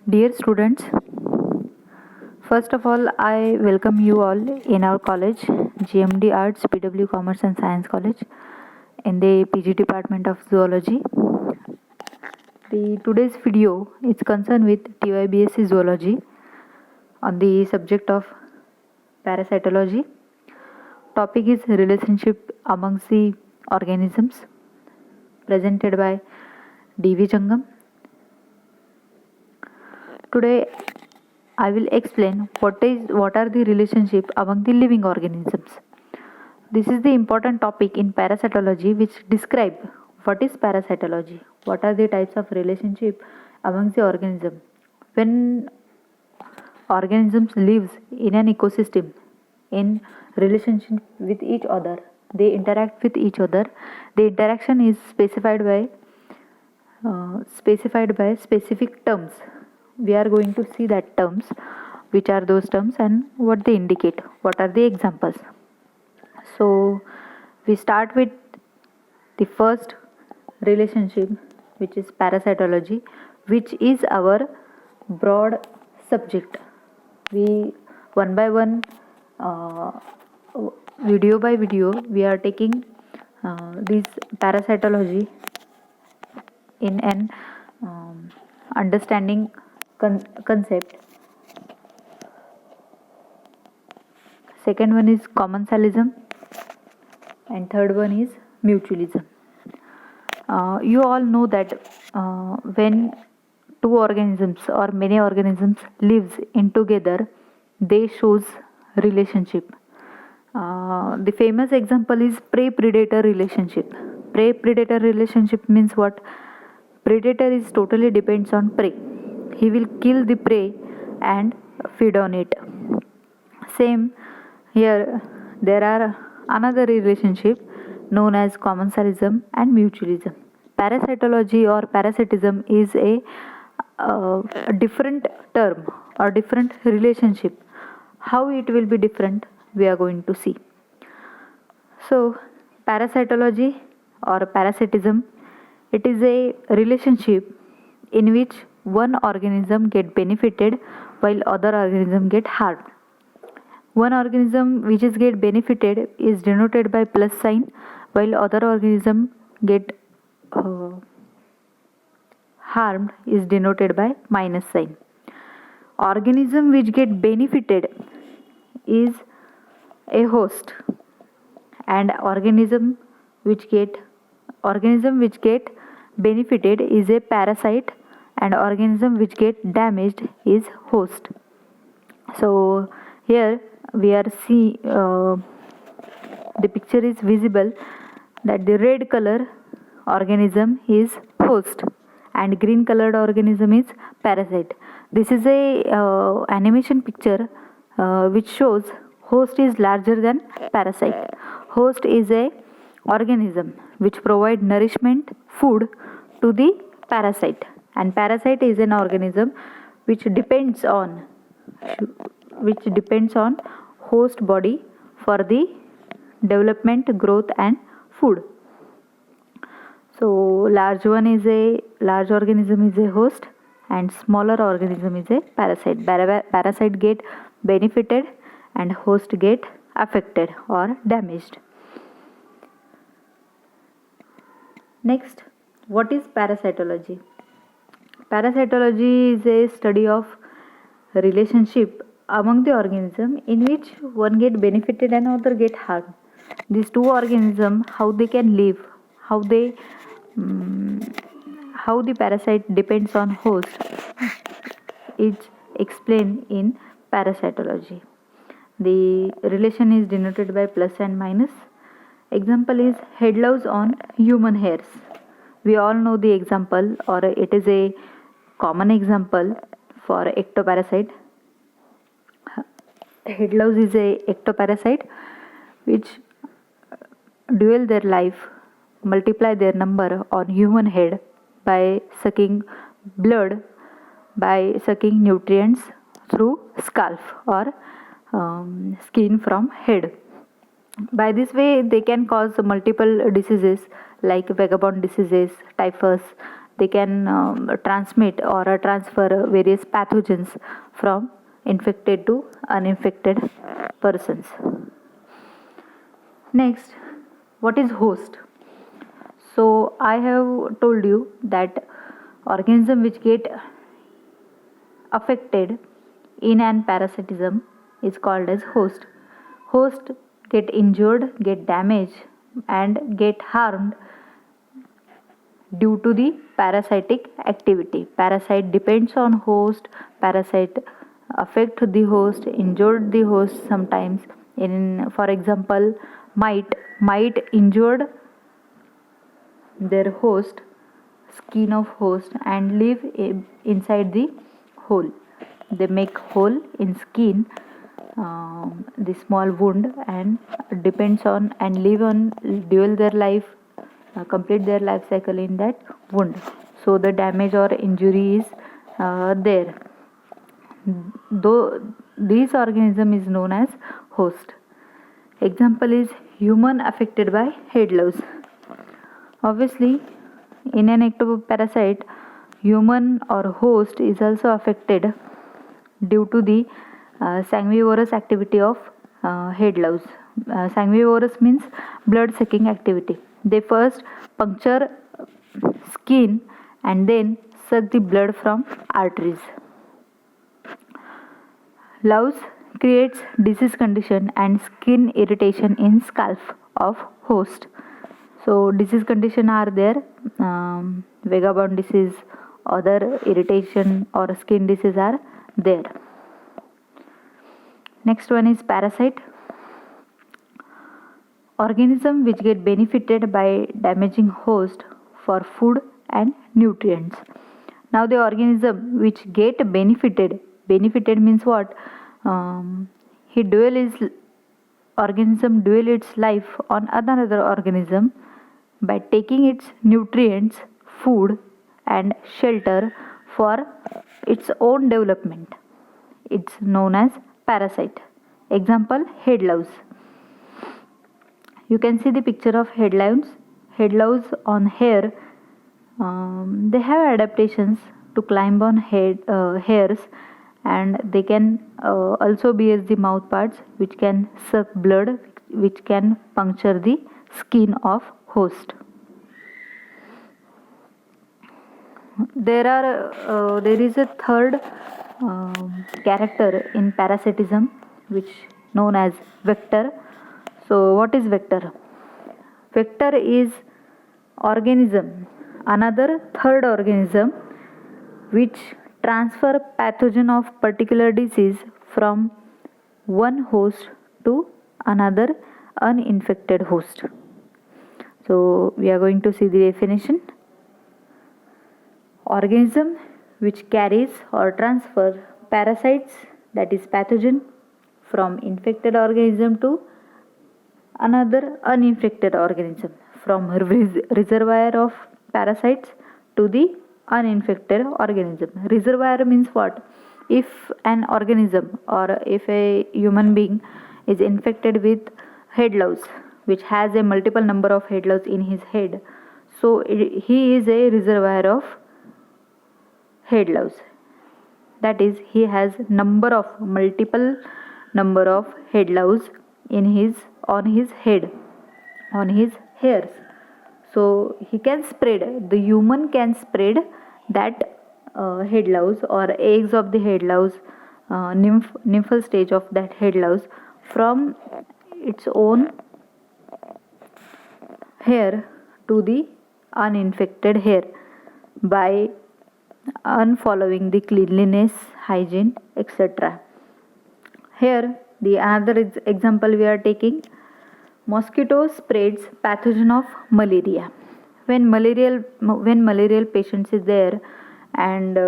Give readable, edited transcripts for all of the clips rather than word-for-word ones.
Dear students, first of all, I welcome you all in our college, GMD Arts, PW Commerce and Science College, in the PG Department of Zoology. Today's video is concerned with TYBSc Zoology on the subject of parasitology. Topic is relationship amongst the organisms, presented by D.V. Jangam. Today, I will explain what are the relationship among the living organisms. This is the important topic in parasitology which describe what is parasitology, what are the types of relationship amongst the organism. When organisms lives in an ecosystem in relationship with each other, they interact with each other. The interaction is specified by specific terms. We are going to see that terms, which are those terms and what they indicate, what are the examples. So we start with the first relationship, which is parasitology, which is our broad subject. We one by one, video by video, we are taking this parasitology in an understanding concept. Second one is commensalism and third one is mutualism. You all know that when two organisms or many organisms lives in together, they shows relationship. The famous example is prey-predator relationship. Prey-predator relationship means what? Predator is totally depends on prey. He will kill the prey and feed on it. Same here, there are another relationship known as commensalism and mutualism. Parasitology or parasitism is a different term or different relationship. How it will be different, we are going to see. So, parasitology or parasitism, it is a relationship in which one organism get benefited while other organism get harmed. One organism which is get benefited is denoted by plus sign, while other organism get harmed is denoted by minus sign. Organism which get benefited is a host, and organism which get benefited is a parasite, and organism which get damaged is host. So here we are see the picture is visible that the red color organism is host and green colored organism is parasite. This is a animation picture which shows host is larger than parasite. Host is a organism which provide nourishment, food to the parasite, and parasite is an organism which depends on host body for the development, growth and food. So large organism is a host and smaller organism is a parasite. Parasite get benefited and host get affected or damaged. Next, what is parasitology? Parasitology is a study of relationship among the organism in which one get benefited and other get harmed. These two organisms, how they can live, how the parasite depends on host is explained in parasitology. The relation is denoted by plus and minus. Example is head loss on human hairs. We all know the example, or it is a common example for ectoparasite. Head loss is a ectoparasite which dwell their life, multiply their number on human head by sucking blood, by sucking nutrients through scalp or skin from head. By this way, they can cause multiple diseases like vagabond diseases, typhus, they can transmit or transfer various pathogens from infected to uninfected persons. Next, what is host? So I have told you that organism which get affected in an parasitism is called as host. Host get injured, get damaged and get harmed due to the parasitic activity. Parasite depends on host, parasite affect the host, injured the host sometimes. In, for example, mite injured their host, skin of host, and live inside the hole. They make hole in skin, the small wound, and depends on and live on dual their life, complete their life cycle in that wound. So the damage or injury is there. Though this organism is known as host. Example is human affected by head louse. Obviously, in an ectoparasite, human or host is also affected due to the sanguivorous activity of head louse. Sanguivorous means blood sucking activity. They first puncture skin and then suck the blood from arteries. Louse creates disease condition and skin irritation in scalp of host. So disease condition are there, vagabond disease, other irritation or skin disease are there. Next one is parasite. Organism which get benefited by damaging host for food and nutrients. Now the organism which get benefited means what? Organism dual its life on another organism by taking its nutrients, food and shelter for its own development. It's known as parasite. Example, head louse. You can see the picture of head louse on hair. They have adaptations to climb on hairs, and they can also bear the mouth parts which can suck blood, which can puncture the skin of host. There is a third character in parasitism which known as vector. So what is vector? Vector is organism, another third organism which transfer pathogen of particular disease from one host to another uninfected host. So we are going to see the definition. Organism which carries or transfer parasites, that is pathogen, from infected organism to another uninfected organism, from reservoir of parasites to the uninfected organism. Reservoir means what? If an organism or if a human being is infected with head louse, which has a multiple number of head louse in his head, so he is a reservoir of head louse. That is, he has multiple number of head louse on his head, on his hairs. So he can spread, the human can spread that head louse or eggs of the head louse, nymphal stage of that head louse from its own hair to the uninfected hair by unfollowing the cleanliness, hygiene, etc. Here the another example we are taking, mosquito spreads pathogen of malaria. When malarial patients is there and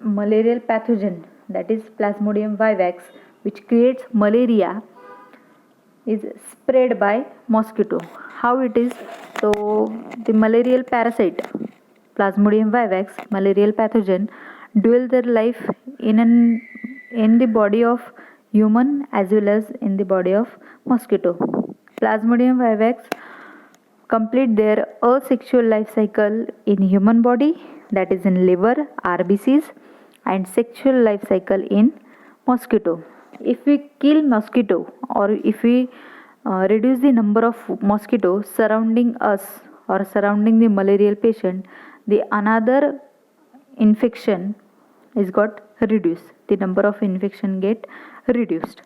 malarial pathogen, that is Plasmodium vivax, which creates malaria, is spread by mosquito. How it is? So the malarial parasite, Plasmodium vivax, malarial pathogen, dwell their life in the body of human as well as in the body of mosquito. Plasmodium vivax complete their asexual life cycle in human body, that is in liver, RBCs, and sexual life cycle in mosquito. If we kill mosquito, or if we reduce the number of mosquitoes surrounding us or surrounding the malarial patient, the another infection is got reduced, the number of infection get reduced.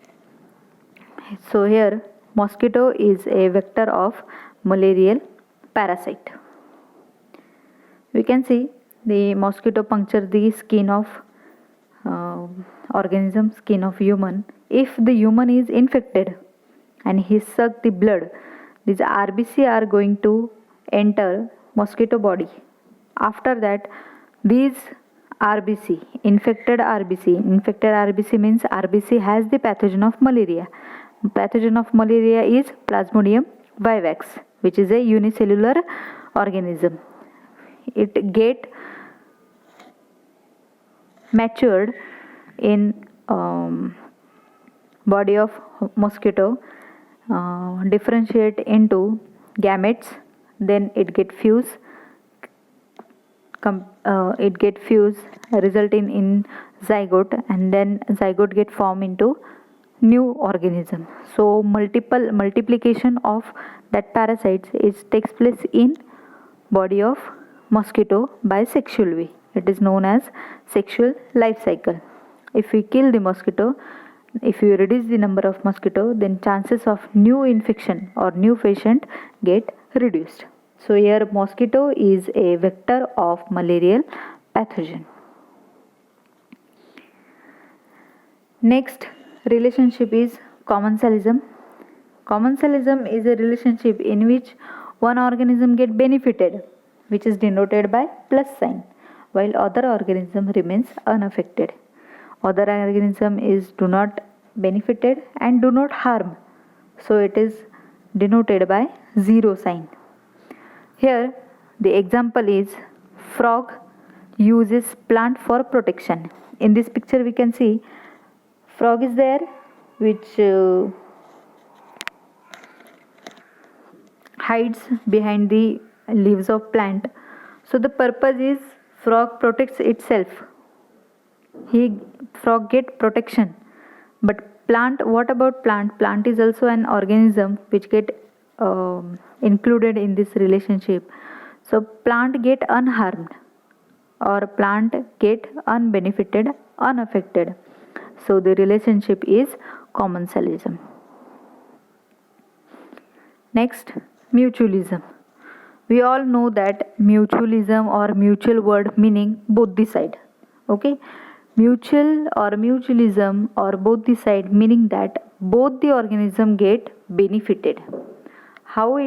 So here mosquito is a vector of malarial parasite. We can see the mosquito puncture the skin of organism, skin of human. If the human is infected and he suck the blood, these RBC are going to enter mosquito body. After that, these RBC, infected RBC means RBC has the pathogen of malaria. Pathogen of malaria is Plasmodium vivax, which is a unicellular organism. It get matured in body of mosquito, differentiate into gametes, then it get fuse, resulting in zygote, and then zygote get formed into new organism. So multiplication of that parasites takes place in body of mosquito by sexual way. It is known as sexual life cycle. If we kill the mosquito, if you reduce the number of mosquito, then chances of new infection or new patient get reduced. So here mosquito is a vector of malarial pathogen. Next relationship is commensalism. Commensalism is a relationship in which one organism get benefited, which is denoted by plus sign, while other organism remains unaffected. Other organism is do not benefited and do not harm, so it is denoted by zero sign. Here the example is frog uses plant for protection. In this picture we can see frog is there which hides behind the leaves of plant. So the purpose is frog protects itself. Frog get protection. But plant, what about plant? Plant is also an organism which get included in this relationship. So plant get unharmed or plant get unbenefited, unaffected. So the relationship is commensalism. Next, mutualism. We all know that mutualism or mutual word meaning both the side. Okay, mutual or mutualism or both the side meaning that both the organism get benefited. How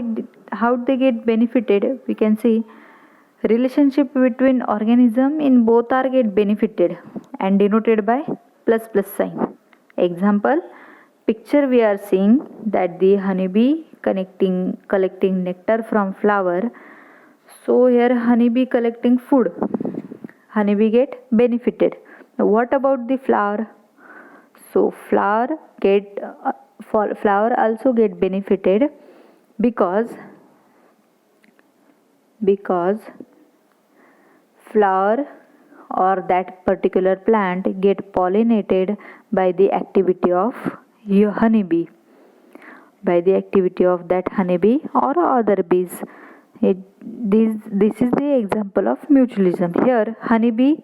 they get benefited? We can see relationship between organism in both are get benefited and denoted by plus sign. Example, picture we are seeing that the honeybee collecting nectar from flower. So here honeybee collecting food, honeybee get benefited. Now what about the flower? So flower also get benefited because flower or that particular plant get pollinated by the activity of honeybee, by the activity of that honeybee or other bees. This is the example of mutualism. Here honeybee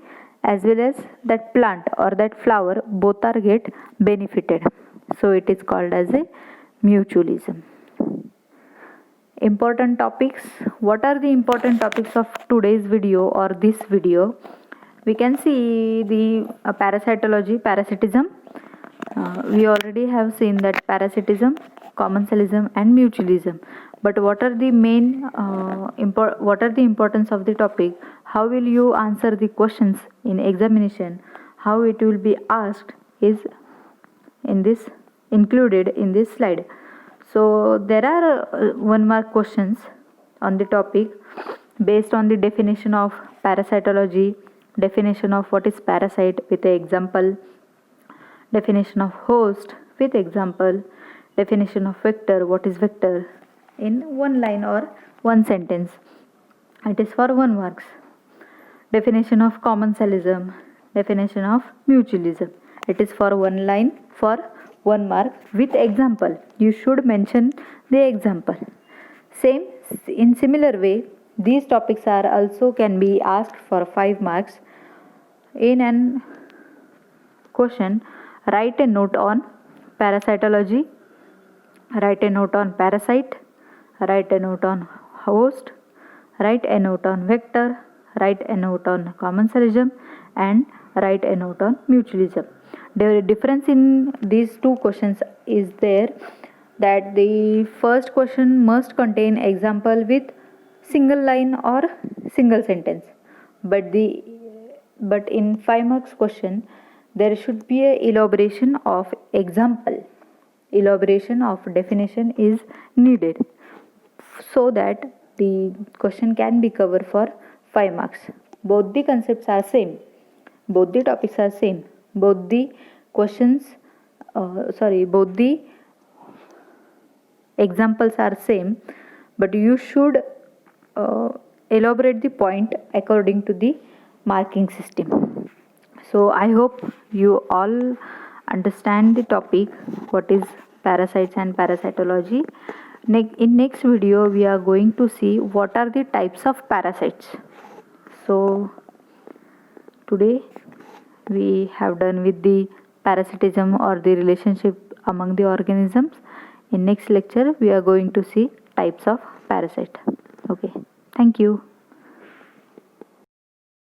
as well as that plant or that flower both are get benefited. So it is called as a mutualism. Important topics. What are the important topics of today's video or this video? We can see the parasitology, parasitism. We already have seen that parasitism, commensalism and mutualism. But what are the main what are the importance of the topic? How will you answer the questions in examination? How it will be asked is included in this slide. So there are 1 mark questions on the topic based on the definition of parasitology, definition of what is parasite with an example, definition of host with example, definition of vector, what is vector in 1 line or one sentence. It is for 1 marks. Definition of commensalism, definition of mutualism. It is for 1 line for 1 mark with example. You should mention the example. Same in similar way, these topics are also can be asked for 5 marks. In an question, write a note on parasitology, write a note on parasite, write a note on host, write a note on vector, write a note on commensalism, and write a note on mutualism. The difference in these two questions is there that the first question must contain example with single line or single sentence, but in 5 marks question there should be a elaboration of example, elaboration of definition is needed, so that the question can be covered for 5 marks. Both the concepts are same, both the topics are same, both the questions both the examples are same, but you should elaborate the point according to the marking system. So I hope you all understand the topic, what is parasites and parasitology. In next video we are going to see what are the types of parasites. So today we have done with the parasitism or the relationship among the organisms. In next lecture we are going to see types of parasite. Okay, thank you.